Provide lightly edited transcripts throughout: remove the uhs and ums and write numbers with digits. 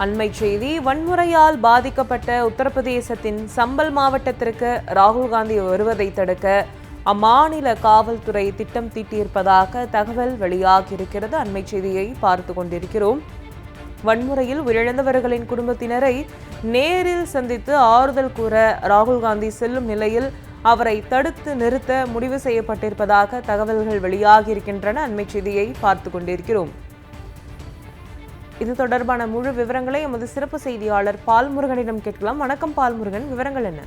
அண்மை செய்தி. வன்முறையால் பாதிக்கப்பட்ட உத்தரப்பிரதேசத்தின் சம்பல் மாவட்டத்திற்கு ராகுல் காந்தி வருவதை தடுக்க அம்மாநில காவல்துறை திட்டம் தீட்டியிருப்பதாக தகவல் வெளியாகியிருக்கிறது. அண்மை செய்தியை பார்த்து கொண்டிருக்கிறோம். வன்முறையில் உயிரிழந்தவர்களின் குடும்பத்தினரை நேரில் சந்தித்து ஆறுதல் கூற ராகுல் காந்தி செல்லும் நிலையில் அவரை தடுத்து நிறுத்த முடிவு செய்யப்பட்டிருப்பதாக தகவல்கள் வெளியாகியிருக்கின்றன. அண்மை செய்தியை பார்த்து கொண்டிருக்கிறோம். இது தொடர்பான முழு விவரங்களை எமது சிறப்பு செய்தியாளர் பால்முருகனிடம் கேட்கலாம். வணக்கம் பால்முருகன், விவரங்கள் என்ன?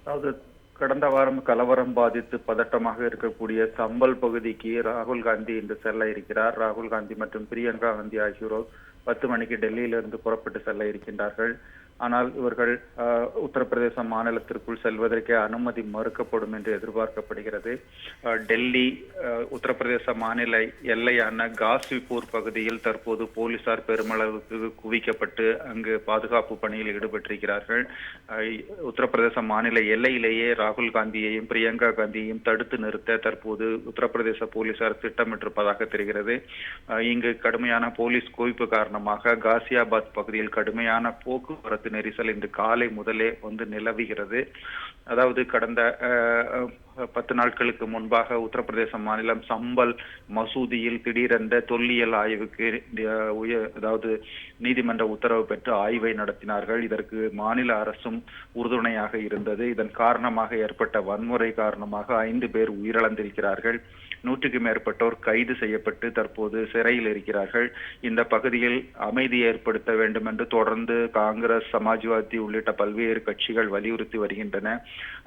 அதாவது கடந்த வாரம் கலவரம் பாதித்து பதட்டமாக இருக்கக்கூடிய சம்பல் பகுதிக்கு ராகுல் காந்தி இன்று செல்ல இருக்கிறார். ராகுல் காந்தி மற்றும் பிரியங்கா காந்தி ஆகியோர் 10 மணிக்கு டெல்லியிலிருந்து புறப்பட்டு செல்ல இருக்கின்றார்கள். ஆனால் இவர்கள் உத்தரப்பிரதேச மாநிலத்திற்குள் செல்வதற்கே அனுமதி மறுக்கப்படும் என்று எதிர்பார்க்கப்படுகிறது. டெல்லி உத்தரப்பிரதேச மாநில எல்லையான காசிப்பூர் பகுதியில் தற்போது போலீசார் பெருமளவுக்கு குவிக்கப்பட்டு அங்கு பாதுகாப்பு பணியில் ஈடுபட்டிருக்கிறார்கள். உத்தரப்பிரதேச மாநில எல்லையிலேயே ராகுல் காந்தியையும் பிரியங்கா காந்தியையும் தடுத்து நிறுத்த தற்போது உத்தரப்பிரதேச போலீசார் திட்டமிட்டிருப்பதாக தெரிகிறது. இங்கு கடுமையான போலீஸ் குவிப்பு காரணமாக காசியாபாத் பகுதியில் கடுமையான போக்குவரத்து நெரிசல் இன்று காலை முதலே வந்து நிலவுகிறது. அதாவது கடந்த 10 நாட்களுக்கு முன்பாக உத்தரப்பிரதேச மாநிலம் சம்பல் மசூதியில் திடீரென்ற தொல்லியல் ஆய்வுக்கு அதாவது நீதிமன்ற உத்தரவு பெற்று ஆய்வை நடத்தினார்கள். இதற்கு மாநில அரசும் உறுதுணையாக இருந்தது. இதன் காரணமாக ஏற்பட்ட வன்முறை காரணமாக 5 பேர் உயிரிழந்திருக்கிறார்கள். 100க்கு மேற்பட்டோர் கைது செய்யப்பட்டு தற்போது சிறையில் இருக்கிறார்கள். இந்த பகுதியில் அமைதி ஏற்படுத்த வேண்டும் என்று தொடர்ந்து காங்கிரஸ், சமாஜ்வாதி உள்ளிட்ட பல்வேறு கட்சிகள் வலியுறுத்தி வருகின்றன.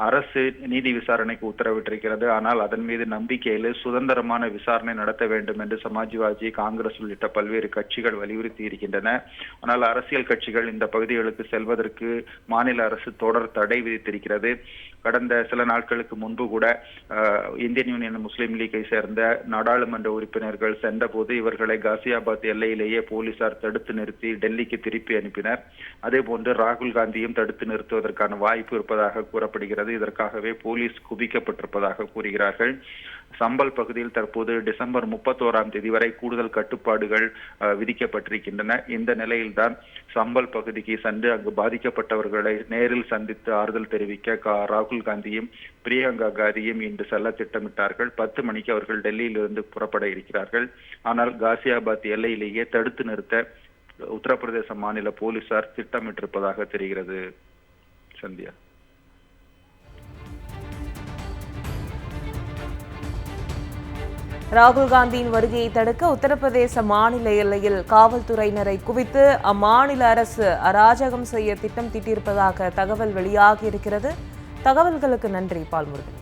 அரசு நீதி விசாரணைக்கு உத்தரவிட்டிருக்கிறது. ஆனால் அதன் மீது நம்பிக்கையில் சுதந்திரமான விசாரணை நடத்த வேண்டும் என்று சமாஜ்வாதி, காங்கிரஸ் உள்ளிட்ட பல்வேறு கட்சிகள் வலியுறுத்தி இருக்கின்றன. ஆனால் அரசியல் கட்சிகள் இந்த பகுதிகளுக்கு செல்வதற்கு மாநில அரசு தொடர் தடை விதித்திருக்கிறது. கடந்த சில நாட்களுக்கு முன்பு கூட இந்தியன் யூனியன் முஸ்லீம் லீக்கை சேர்ந்த நாடாளுமன்ற உறுப்பினர்கள் சென்றபோது இவர்களை காசியாபாத் எல்லையிலேயே போலீசார் தடுத்து நிறுத்தி டெல்லிக்கு திருப்பி அனுப்பினர். அதே போன்று ராகுல் காந்தியும் தடுத்து நிறுத்துவதற்கான வாய்ப்பு இருப்பதாக கூறப்படுகிறது. இதற்காகவே போலீஸ் குவிக்கப்பட்டிருப்பதாக கூறுகிறார்கள். சம்பல் பகுதியில் தற்போது டிசம்பர் 31ஆம் தேதி வரை கூடுதல் கட்டுப்பாடுகள் விதிக்கப்பட்டிருக்கின்றன. இந்த நிலையில்தான் சம்பல் பகுதிக்கு சென்று அங்கு பாதிக்கப்பட்டவர்களை நேரில் சந்தித்து ஆறுதல் தெரிவிக்க ராகுல் காந்தியும் பிரியங்கா காந்தியும் இன்று செல்ல திட்டமிட்டார்கள். 10 மணிக்கு அவர்கள் டெல்லியிலிருந்து புறப்பட இருக்கிறார்கள். ஆனால் காசியாபாத் எல்லையிலேயே தடுத்து நிறுத்த உத்தரப்பிரதேச மாநில போலீசார் திட்டமிட்டிருப்பதாக தெரிகிறது. சந்தியா. ராகுல் காந்தியின் வருகையை தடுக்க உத்தரப்பிரதேச மாநில எல்லையில் காவல்துறையினரை குவித்து அம்மாநில அரசு அராஜகம் செய்ய திட்டம் தீட்டியிருப்பதாக தகவல் வெளியாகியிருக்கிறது. தகவல்களுக்கு நன்றி பால்முருகன்.